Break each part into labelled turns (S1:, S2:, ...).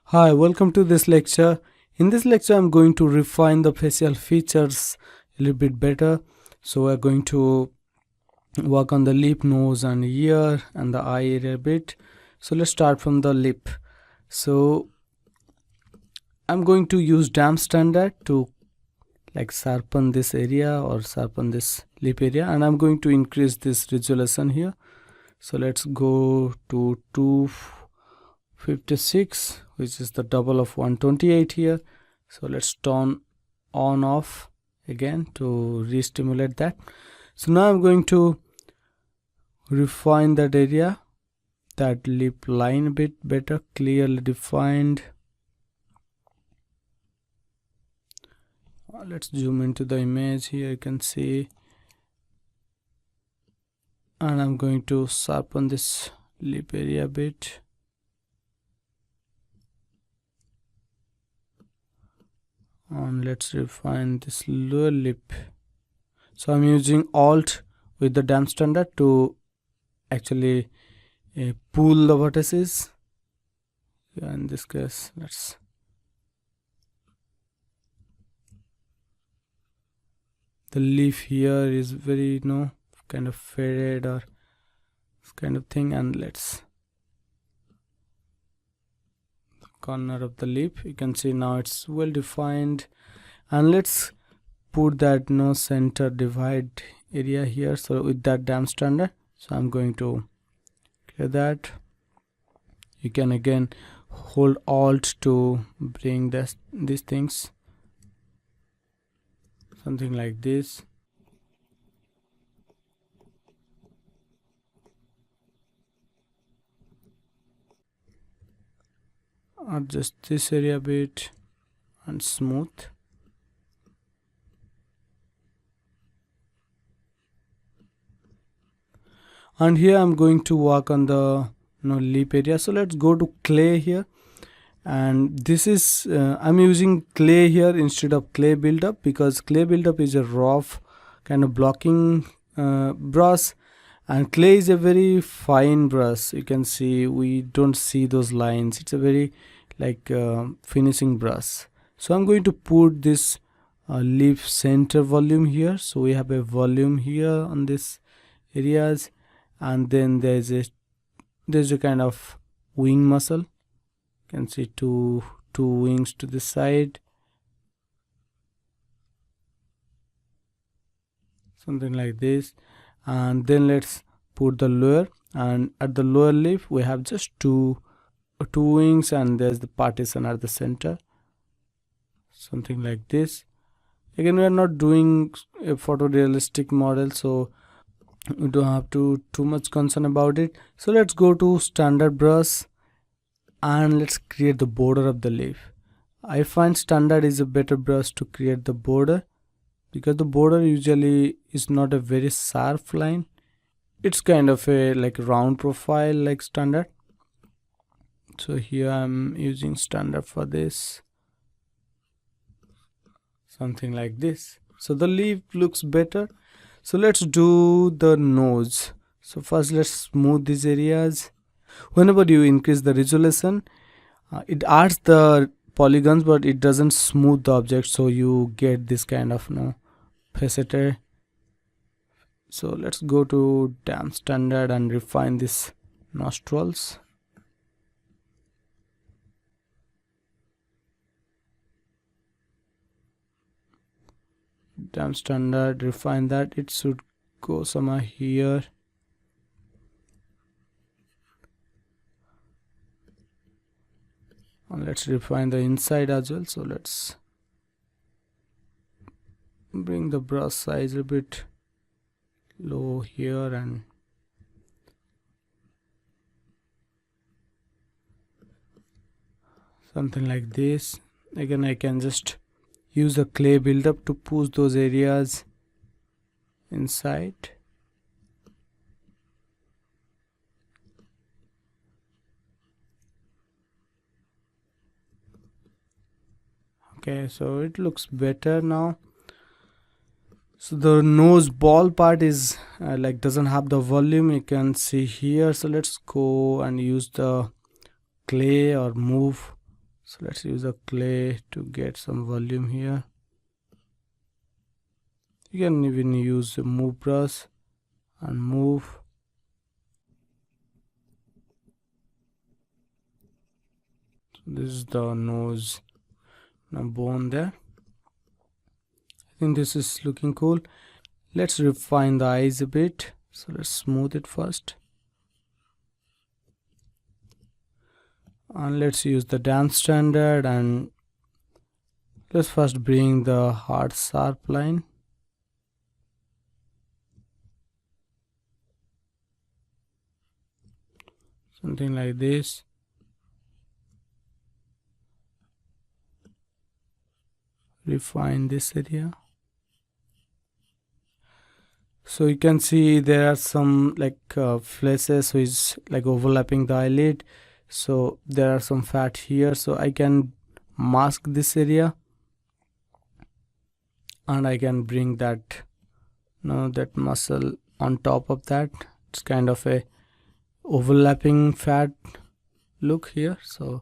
S1: Hi, welcome to this lecture. In this lecture, I'm going to refine the facial features a little bit better. So we're going to work on the lip, nose and ear and the eye area a bit. So let's start from the lip. So I'm going to use damp standard to sharpen this area or sharpen this lip area, and I'm going to increase this resolution here. So let's go to 256, which is the double of 128 here. So let's turn on off again to re-stimulate that. So now I'm going to refine that area, that lip line a bit better, clearly defined. Let's zoom into the image here, you can see, and I'm going to sharpen this lip area a bit. And let's refine this lower lip. So I'm using Alt with the damp standard to actually pull the vertices. Yeah, in this case, the leaf here is very kind of faded or this kind of thing, and let's corner of the lip, you can see now it's well defined. And let's put that center divide area here, so with that damp standard. So I'm going to clear that. You can again hold Alt to bring these things, something like this. Adjust this area a bit and smooth. And here I'm going to work on the lip area. So let's go to clay here, and this is I'm using clay here instead of clay buildup, because clay buildup is a rough kind of blocking brush, and clay is a very fine brush. You can see we don't see those lines. It's a very finishing brush. So I'm going to put this lip center volume here. So we have a volume here on this areas, and then there's a kind of wing muscle. You can see two wings to the side, something like this. And then let's put the lower, and at the lower lip we have just two wings, and there's the partition at the center, something like this. Again, we are not doing a photorealistic model, so we don't have too much concern about it. So let's go to standard brush and let's create the border of the leaf. I find standard is a better brush to create the border, because the border usually is not a very sharp line. It's kind of a round profile like standard. So here I'm using standard for this, something like this. So the leaf looks better. So let's do the nose. So first let's smooth these areas. Whenever you increase the resolution, it adds the polygons, but it doesn't smooth the object, so you get this kind of faceted. So let's go to damp standard and refine this nostrils. Damp standard, refine that. It should go somewhere here. And let's refine the inside as well. So let's bring the brush size a bit low here, and something like this. Again, I can just use the clay buildup to push those areas inside. Okay, so it looks better now. So the nose ball part is doesn't have the volume, you can see here. So let's go and use the clay or move So let's use a clay to get some volume here. You can even use a move brush and move. So this is the nose bone there. I think this is looking cool. Let's refine the eyes a bit. So let's smooth it first. And let's use the dance standard, and let's first bring the hard sharp line. Something like this. Refine this area. So you can see there are some like flashes which is like overlapping the eyelid. So there are some fat here, so I can mask this area, and I can bring that that muscle on top of that. It's kind of a overlapping fat look here. So,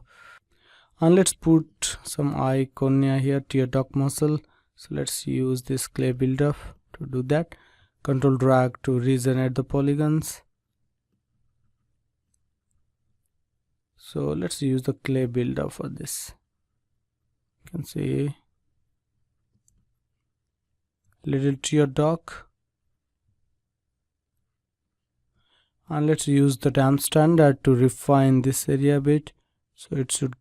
S1: and let's put some eye cornea here, tear duct muscle. So let's use this clay buildup to do that. Control drag to regenerate the polygons. So let's use the clay buildup for this. You can see little tear duct. And let's use the damp standard to refine this area a bit. So it should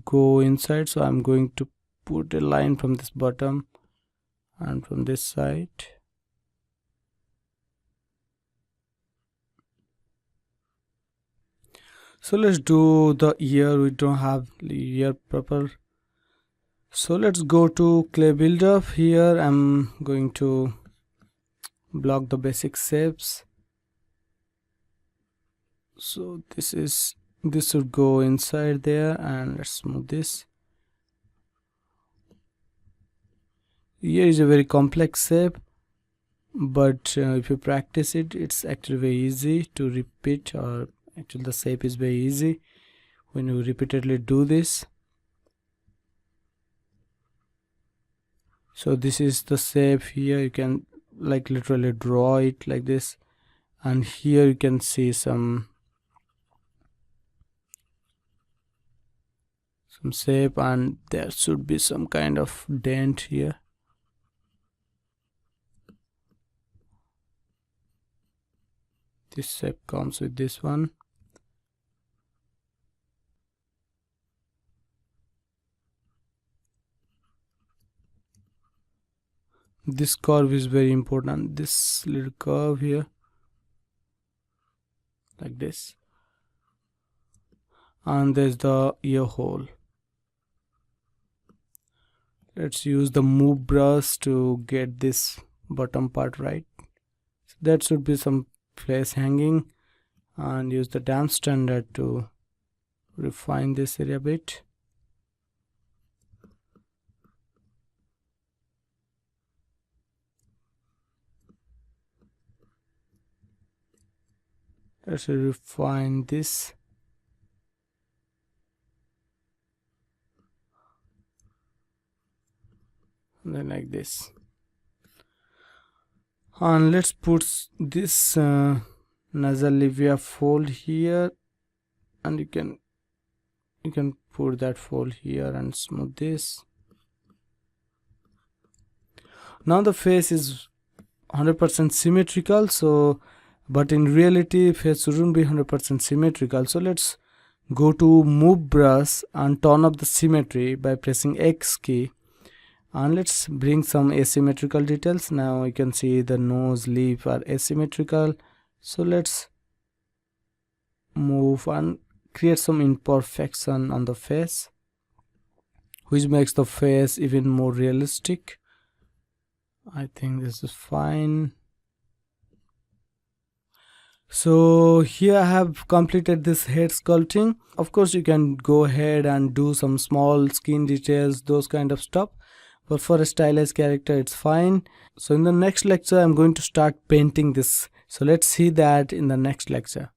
S1: go inside. So I'm going to put a line from this bottom and from this side. So let's do the ear. We don't have the ear proper. So let's go to clay buildup. Here I'm going to block the basic shapes. So this should go inside there, and let's move this. Here is a very complex shape, but if you practice it, it's actually very easy to repeat, or actually the shape is very easy when you repeatedly do this. So this is the shape here. You can like literally draw it like this, and here you can see some shape, and there should be some kind of dent here. This shape comes with this one. This curve is very important. This little curve here, like this, and there's the ear hole. Let's use the move brush to get this bottom part right. So that should be some place hanging, and use the damp standard to refine this area a bit. Let's refine this. And then like this. And let's put this nasal fold here, and you can put that fold here and smooth this. Now the face is 100% symmetrical, so but in reality face shouldn't be 100% symmetrical. So let's go to move brush and turn up the symmetry by pressing X key, and let's bring some asymmetrical details. Now you can see the nose, lip are asymmetrical. So let's move and create some imperfection on the face, which makes the face even more realistic. I think this is fine. So here I have completed this head sculpting. Of course you can go ahead and do some small skin details, those kind of stuff, but for a stylized character it's fine. So in the next lecture I'm going to start painting this. So let's see that in the next lecture.